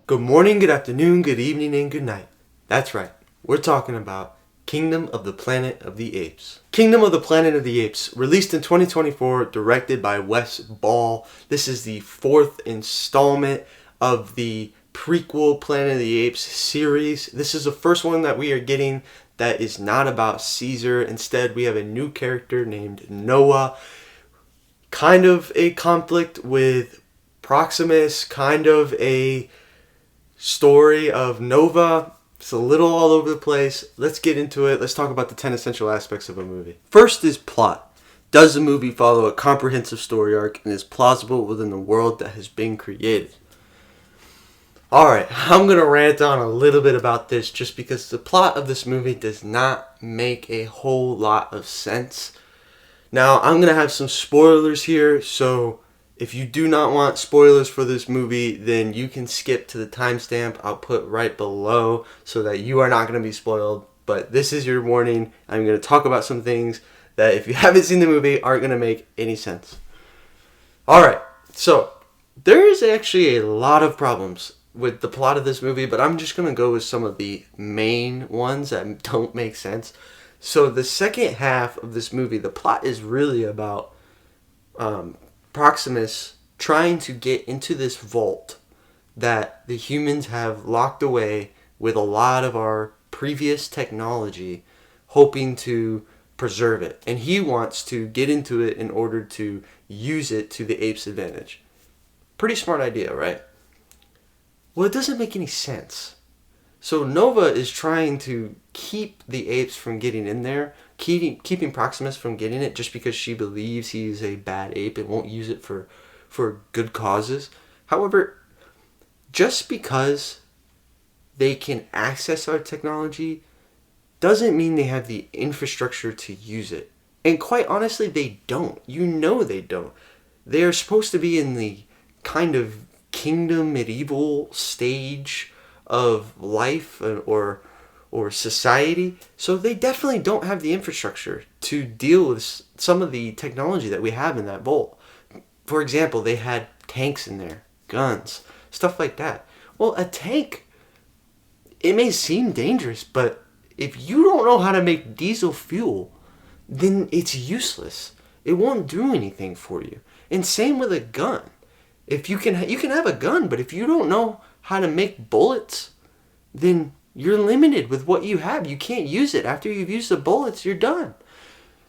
Good morning, good afternoon, good evening, and good night. That's right, we're talking about Kingdom of the Planet of the Apes. Kingdom of the Planet of the Apes, released in 2024, directed by Wes Ball. This is the fourth installment of the prequel Planet of the Apes series. This is the first one that we are getting that is not about Caesar. Instead, we have a new character named Noah. Kind of a conflict with Proximus, kind of a story of Nova. It's a little all over the place. Let's get into it. Let's talk about the 10 essential aspects of a movie. First is plot. Does the movie follow a comprehensive story arc and is plausible within the world that has been created? Alright, I'm going to rant on a little bit about this just because the plot of this movie does not make a whole lot of sense. Now, I'm going to have some spoilers here, so if you do not want spoilers for this movie, then you can skip to the timestamp I'll put right below so that you are not going to be spoiled. But this is your warning. I'm going to talk about some things that, if you haven't seen the movie, aren't going to make any sense. Alright, so there is actually a lot of problems with the plot of this movie, but I'm just going to go with some of the main ones that don't make sense. So the second half of this movie, the plot is really about Proximus trying to get into this vault that the humans have locked away with a lot of our previous technology, hoping to preserve it. And he wants to get into it in order to use it to the apes' advantage. Pretty smart idea, right? Well, it doesn't make any sense. So Nova is trying to keep the apes from getting in there, keeping Proximus from getting it just because she believes he's a bad ape and won't use it for good causes. However, just because they can access our technology doesn't mean they have the infrastructure to use it. And quite honestly, they don't. You know they don't. They are supposed to be in the kind of kingdom medieval stage of life or society, so they definitely don't have the infrastructure to deal with some of the technology that we have in that vault. For example, they had tanks in there, guns, stuff like that. Well, a tank, it may seem dangerous, but if you don't know how to make diesel fuel, then it's useless. It won't do anything for you. And same with a gun. If you can have a gun, but if you don't know how to make bullets, then you're limited with what you have. You can't use it. After you've used the bullets, you're done.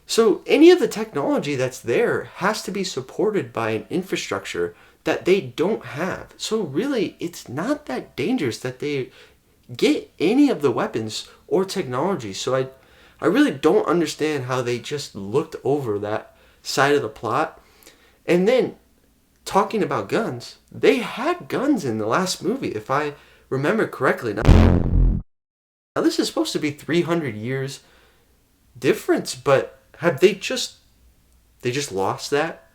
So any of the technology that's there has to be supported by an infrastructure that they don't have. So really, it's not that dangerous that they get any of the weapons or technology. So I really don't understand how they just looked over that side of the plot. And then, talking about guns, they had guns in the last movie, if I remember correctly. Now this is supposed to be 300 years difference, but have they just lost that?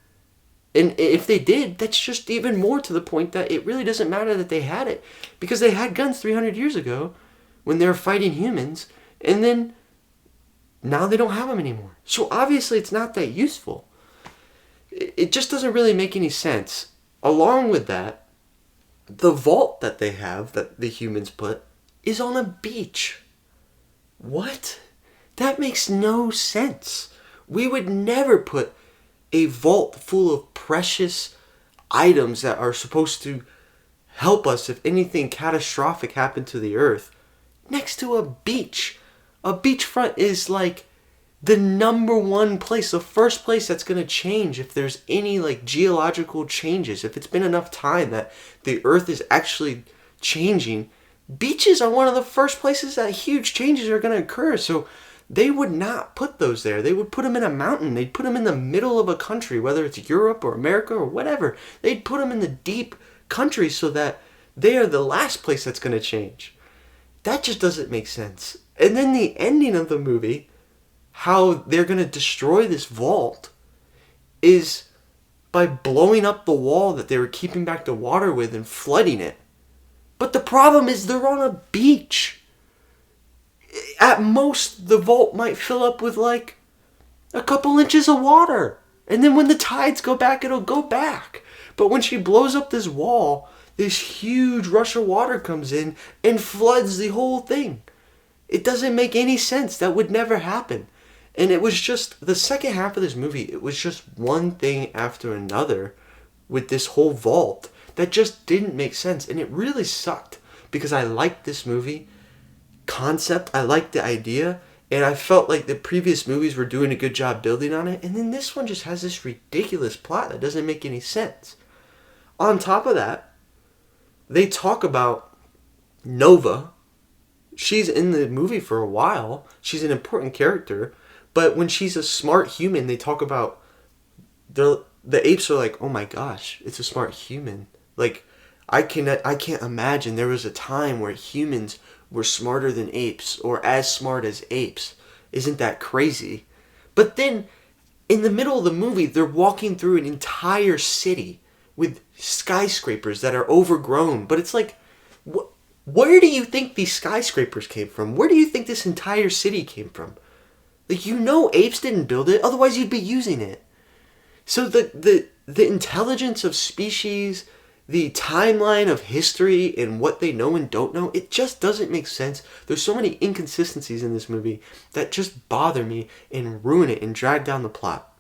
And if they did, that's just even more to the point that it really doesn't matter that they had it, because they had guns 300 years ago when they were fighting humans, and then now they don't have them anymore. So obviously it's not that useful. It just doesn't really make any sense. Along with that, the vault that they have, that the humans put, is on a beach. What? That makes no sense. We would never put a vault full of precious items that are supposed to help us if anything catastrophic happened to the earth next to a beach. A beachfront is like the number one place, the first place that's going to change if there's any geological changes. If it's been enough time that the earth is actually changing, beaches are one of the first places that huge changes are going to occur. So they would not put those there. They would put them in a mountain. They'd put them in the middle of a country, whether it's Europe or America or whatever. They'd put them in the deep country so that they are the last place that's going to change. That just doesn't make sense. And then the ending of the movie, how they're going to destroy this vault, is by blowing up the wall that they were keeping back the water with and flooding it. But the problem is they're on a beach. At most, the vault might fill up with a couple inches of water. And then when the tides go back, it'll go back. But when she blows up this wall, this huge rush of water comes in and floods the whole thing. It doesn't make any sense. That would never happen. And it was just, the second half of this movie, it was just one thing after another with this whole vault that just didn't make sense. And it really sucked because I liked this movie concept. I liked the idea. And I felt like the previous movies were doing a good job building on it. And then this one just has this ridiculous plot that doesn't make any sense. On top of that, they talk about Nova. She's in the movie for a while. She's an important character. But when she's a smart human, they talk about the apes are like, oh my gosh, it's a smart human. Like, I can't imagine there was a time where humans were smarter than apes or as smart as apes. Isn't that crazy? But then, in the middle of the movie, they're walking through an entire city with skyscrapers that are overgrown. But it's like, where do you think these skyscrapers came from? Where do you think this entire city came from? Like, apes didn't build it, otherwise you'd be using it. So the intelligence of species, the timeline of history and what they know and don't know, it just doesn't make sense. There's so many inconsistencies in this movie that just bother me and ruin it and drag down the plot.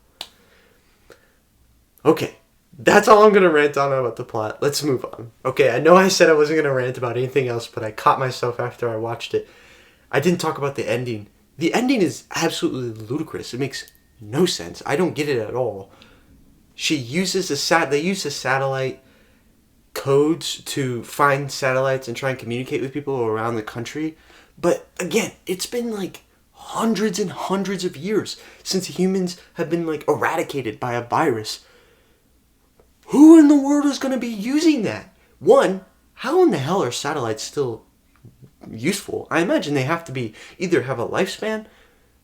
Okay, that's all I'm going to rant on about the plot. Let's move on. Okay, I know I said I wasn't going to rant about anything else, but I caught myself after I watched it. I didn't talk about the ending. The ending is absolutely ludicrous. It makes no sense. I don't get it at all. They use the satellite codes to find satellites and try and communicate with people around the country. But again, it's been like hundreds and hundreds of years since humans have been like eradicated by a virus. Who in the world is going to be using that? One, how in the hell are satellites still useful? I imagine they have to be either have a lifespan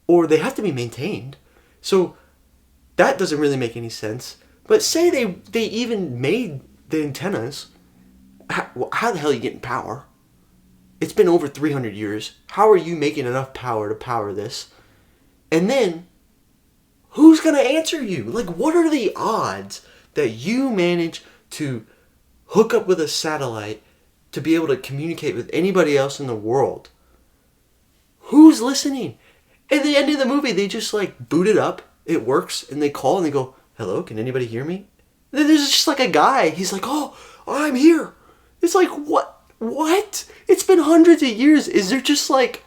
or they have to be maintained. So that doesn't really make any sense. But say they even made the antennas. How the hell are you getting power? It's been over 300 years. How are you making enough power to power this? And then, who's going to answer you? Like, what are the odds that you manage to hook up with a satellite to be able to communicate with anybody else in the world? Who's listening? At the end of the movie, they just like boot it up. It works, and they call and they go, "Hello, can anybody hear me?" And then there's just like a guy. He's like, "Oh, I'm here." It's like, what? It's been hundreds of years. Is there just like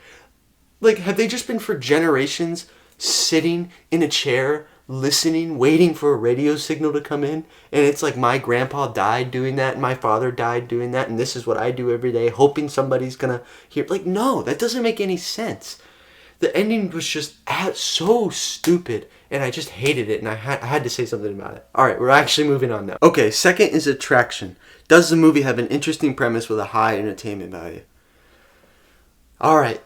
have they just been for generations sitting in a chair, listening, waiting for a radio signal to come in? And it's like, my grandpa died doing that, and my father died doing that, and this is what I do every day, hoping somebody's gonna hear. Like, no, that doesn't make any sense. The ending was just so stupid, and I just hated it, and I had to say something about it. Alright, we're actually moving on now. Okay, second is attraction. Does the movie have an interesting premise with a high entertainment value? Alright,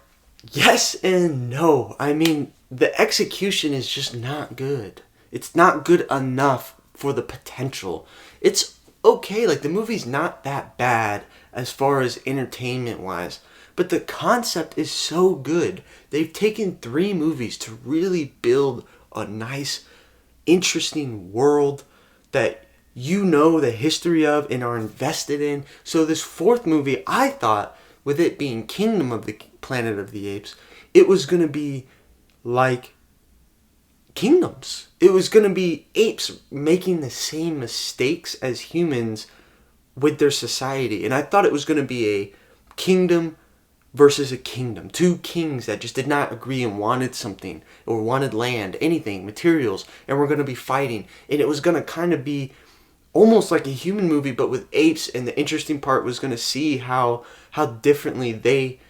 yes and no. I mean, the execution is just not good. It's not good enough for the potential. It's okay, like the movie's not that bad as far as entertainment-wise. But the concept is so good. They've taken 3 movies to really build a nice, interesting world that you know the history of and are invested in. So this 4th movie, I thought, with it being Kingdom of the Planet of the Apes, it was going to be like Kingdoms. It was going to be apes making the same mistakes as humans with their society. And I thought it was going to be a kingdom versus a kingdom. 2 kings that just did not agree and wanted something, or wanted land, anything, materials, and were going to be fighting. And it was going to kind of be almost like a human movie, but with apes. And the interesting part was going to see how differently they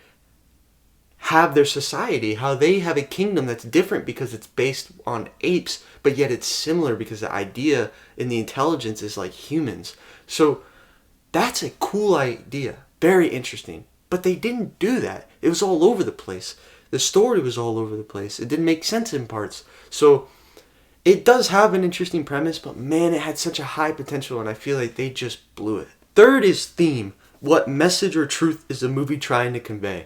have their society, how they have a kingdom that's different because it's based on apes, but yet it's similar because the idea and the intelligence is like humans. So that's a cool idea. Very interesting. But they didn't do that. It was all over the place. The story was all over the place. It didn't make sense in parts. So it does have an interesting premise, but man, it had such a high potential, and I feel like they just blew it. Third is theme. What message or truth is the movie trying to convey?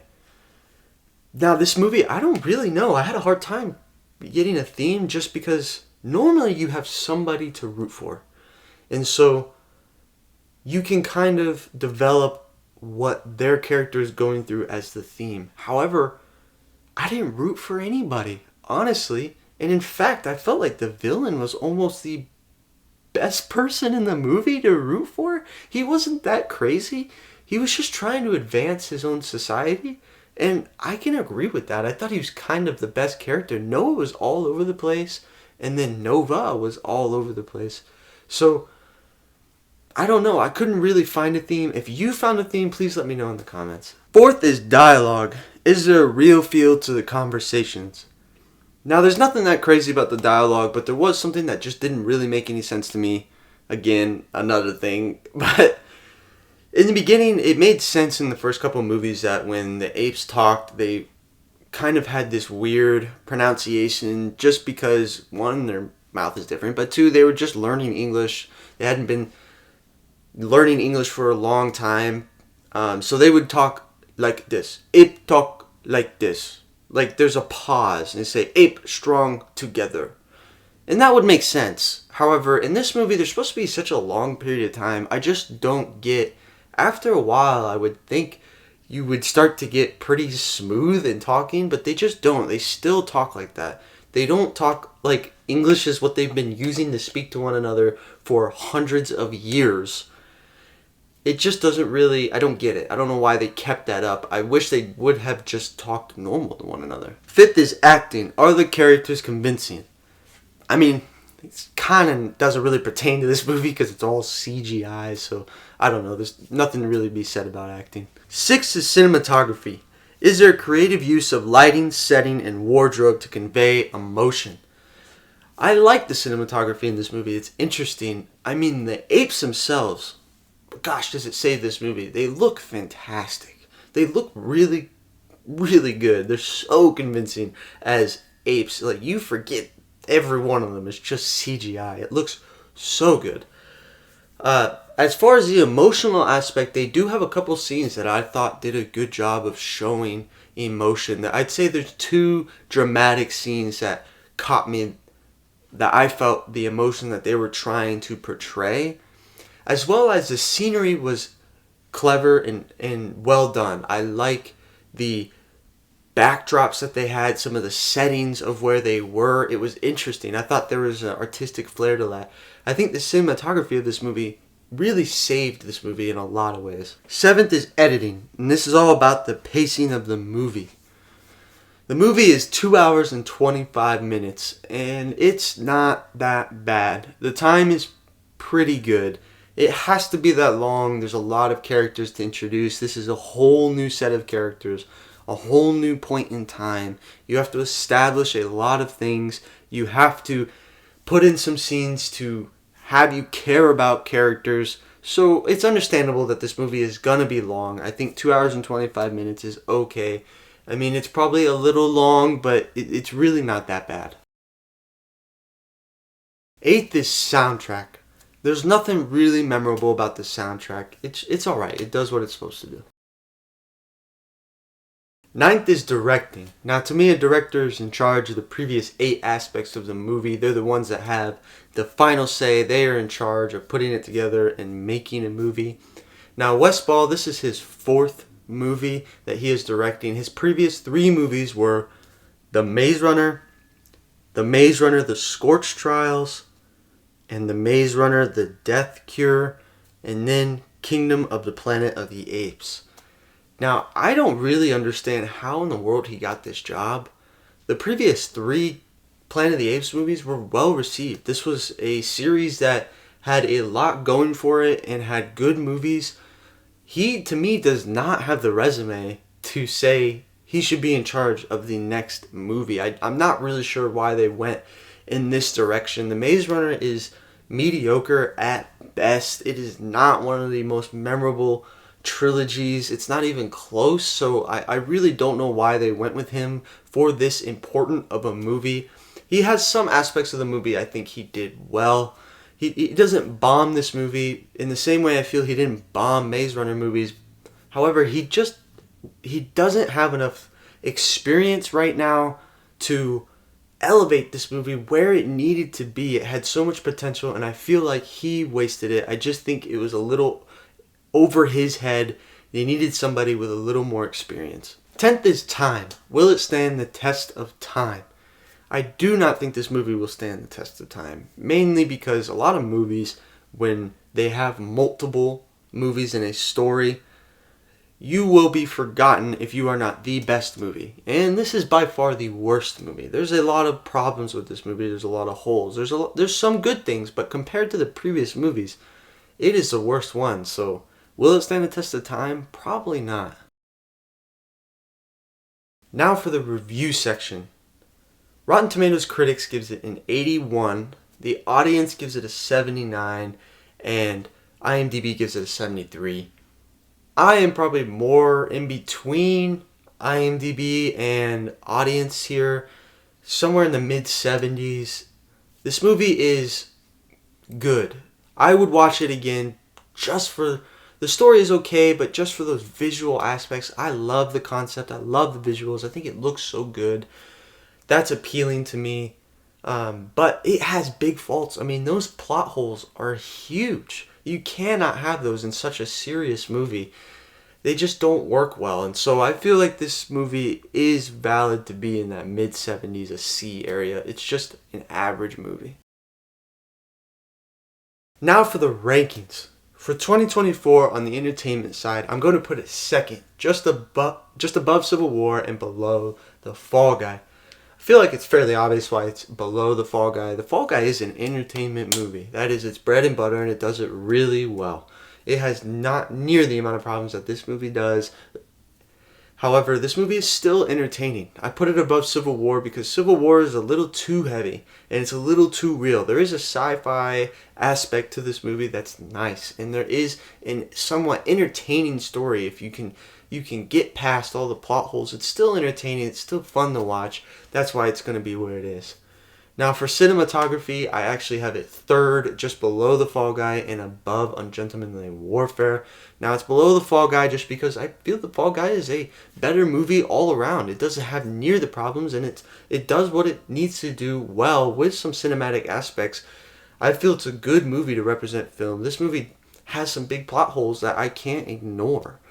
Now, this movie, I don't really know. I had a hard time getting a theme just because normally you have somebody to root for. And so you can kind of develop what their character is going through as the theme. However, I didn't root for anybody, honestly. And in fact, I felt like the villain was almost the best person in the movie to root for. He wasn't that crazy. He was just trying to advance his own society. And I can agree with that. I thought he was kind of the best character. Noah was all over the place, and then Nova was all over the place. So, I don't know. I couldn't really find a theme. If you found a theme, please let me know in the comments. Fourth is dialogue. Is there a real feel to the conversations? Now, there's nothing that crazy about the dialogue, but there was something that just didn't really make any sense to me. Again, another thing. But in the beginning, it made sense in the first couple of movies that when the apes talked, they kind of had this weird pronunciation just because, one, their mouth is different, but two, they were just learning English. They hadn't been learning English for a long time. So they would talk like this. Ape talk like this. Like there's a pause and they say, ape strong together. And that would make sense. However, in this movie, there's supposed to be such a long period of time. I just don't get. After a while, I would think you would start to get pretty smooth in talking, but they just don't. They still talk like that. They don't talk like English is what they've been using to speak to one another for hundreds of years. It just doesn't really, I don't get it. I don't know why they kept that up. I wish they would have just talked normal to one another. Fifth is acting. Are the characters convincing? I mean, it kind of doesn't really pertain to this movie because it's all CGI, so I don't know. There's nothing to really be said about acting. Sixth is cinematography. Is there creative use of lighting, setting, and wardrobe to convey emotion? I like the cinematography in this movie. It's interesting. I mean, the apes themselves, gosh, does it save this movie? They look fantastic. They look really, really good. They're so convincing as apes. Like, you forget every one of them is just CGI. It looks so good. As far as the emotional aspect, they do have a couple scenes that I thought did a good job of showing emotion. I'd say there's two dramatic scenes that caught me, that I felt the emotion that they were trying to portray, as well as the scenery was clever and well done. I like the backdrops that they had, some of the settings of where they were. It was interesting. I thought there was an artistic flair to that. I think the cinematography of this movie really saved this movie in a lot of ways. Seventh is editing, and this is all about the pacing of the movie. The movie is 2 hours and 25 minutes, and it's not that bad. The time is pretty good. It has to be that long. There's a lot of characters to introduce. This is a whole new set of characters, a whole new point in time. You have to establish a lot of things. You have to put in some scenes to have you care about characters. So it's understandable that this movie is going to be long. I think 2 hours and 25 minutes is okay. I mean, it's probably a little long, but it's really not that bad. Eighth is soundtrack. There's nothing really memorable about the soundtrack. It's alright. It does what it's supposed to do. Ninth is directing. Now, to me, a director is in charge of the previous 8 aspects of the movie. They're the ones that have the final say. They are in charge of putting it together and making a movie. Now, Westball, this is his 4th movie that he is directing. His previous 3 movies were The Maze Runner, The Scorch Trials, and The Maze Runner, The Death Cure, and then Kingdom of the Planet of the Apes. Now, I don't really understand how in the world he got this job. The previous 3 Planet of the Apes movies were well received. This was a series that had a lot going for it and had good movies. He, to me, does not have the resume to say he should be in charge of the next movie. I'm not really sure why they went in this direction. The Maze Runner is mediocre at best. It is not one of the most memorable trilogies. It's not even close, so I really don't know why they went with him for this important of a movie. He has some aspects of the movie I think he did well. He doesn't bomb this movie in the same way I feel he didn't bomb Maze Runner movies. However, he doesn't have enough experience right now to elevate this movie where it needed to be. It had so much potential, and I feel like he wasted it. I just think it was a little over his head. They needed somebody with a little more experience. 10th is time. Will it stand the test of time? I do not think this movie will stand the test of time. Mainly because a lot of movies, when they have multiple movies in a story, you will be forgotten if you are not the best movie. And this is by far the worst movie. There's a lot of problems with this movie. There's a lot of holes. There's some good things, but compared to the previous movies, it is the worst one. So, will it stand the test of time? Probably not. Now for the review section. Rotten Tomatoes critics gives it an 81, the audience gives it a 79, and IMDb gives it a 73. I am probably more in between IMDb and audience here, somewhere in the mid-70s. This movie is good. I would watch it again just for... The story is okay, but just for those visual aspects. I love the concept. I love the visuals. I think it looks so good. That's appealing to me. But it has big faults. I mean, those plot holes are huge. You cannot have those in such a serious movie. They just don't work well. And so I feel like this movie is valid to be in that mid-70s, a C area. It's just an average movie. Now for the rankings. For 2024 on the entertainment side, I'm going to put it second, just above Civil War and below The Fall Guy. I feel like it's fairly obvious why it's below The Fall Guy. The Fall Guy is an entertainment movie. That is its bread and butter, and it does it really well. It has not near the amount of problems that this movie does. However, this movie is still entertaining. I put it above Civil War because Civil War is a little too heavy and it's a little too real. There is a sci-fi aspect to this movie that's nice, and there is a somewhat entertaining story. If you can get past all the plot holes, it's still entertaining, it's still fun to watch. That's why it's going to be where it is. Now for cinematography, I actually have it third, just below The Fall Guy and above Ungentlemanly Warfare. Now it's below The Fall Guy just because I feel The Fall Guy is a better movie all around. It doesn't have near the problems, and it does what it needs to do well with some cinematic aspects. I feel it's a good movie to represent film. This movie has some big plot holes that I can't ignore.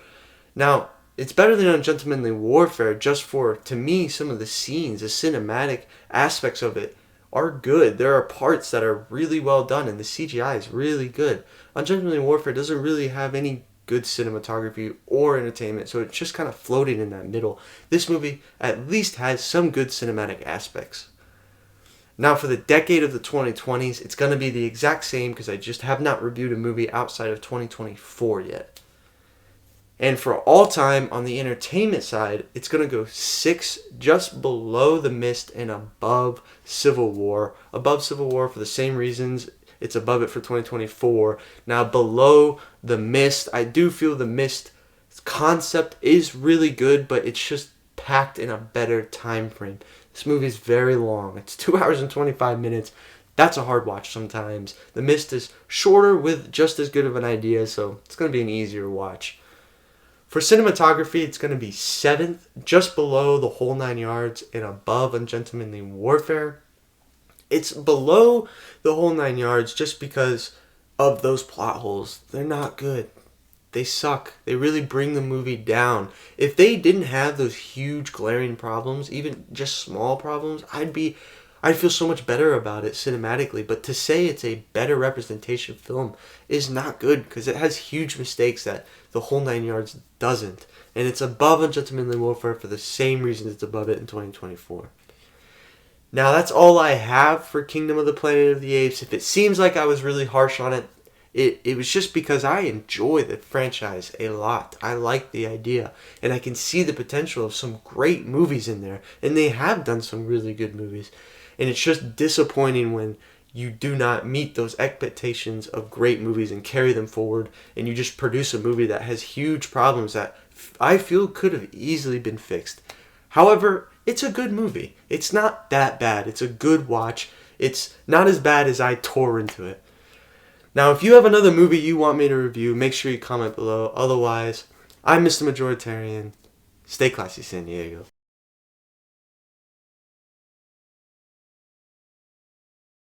Now, it's better than Ungentlemanly Warfare just for, to me, some of the scenes, the cinematic aspects of it are good. There are parts that are really well done, and the CGI is really good. Ungentlemanly Warfare doesn't really have any good cinematography or entertainment, so it's just kind of floating in that middle. This movie at least has some good cinematic aspects. Now for the decade of the 2020s, it's going to be the exact same because I just have not reviewed a movie outside of 2024 yet. And for all time, on the entertainment side, it's going to go 6, just below The Mist and above Civil War. Above Civil War for the same reasons. It's above it for 2024. Now below The Mist, I do feel The Mist concept is really good, but it's just packed in a better time frame. This movie is very long. It's 2 hours and 25 minutes. That's a hard watch sometimes. The Mist is shorter with just as good of an idea, so it's going to be an easier watch. For cinematography, it's going to be 7th, just below The Whole 9 Yards and above Ungentlemanly Warfare. It's below The Whole 9 Yards just because of those plot holes. They're not good. They suck. They really bring the movie down. If they didn't have those huge glaring problems, even just small problems, I'd feel so much better about it cinematically. But to say it's a better representation film is not good because it has huge mistakes that The Whole 9 Yards doesn't. And it's above Ungentlemanly Warfare for the same reason it's above it in 2024. Now that's all I have for Kingdom of the Planet of the Apes. If it seems like I was really harsh on it, it was just because I enjoy the franchise a lot. I like the idea, and I can see the potential of some great movies in there, and they have done some really good movies. And it's just disappointing when you do not meet those expectations of great movies and carry them forward, and you just produce a movie that has huge problems that I feel could have easily been fixed. However, it's a good movie. It's not that bad. It's a good watch. It's not as bad as I tore into it. Now, if you have another movie you want me to review, make sure you comment below. Otherwise, I'm Mr. Majoritarian. Stay classy, San Diego.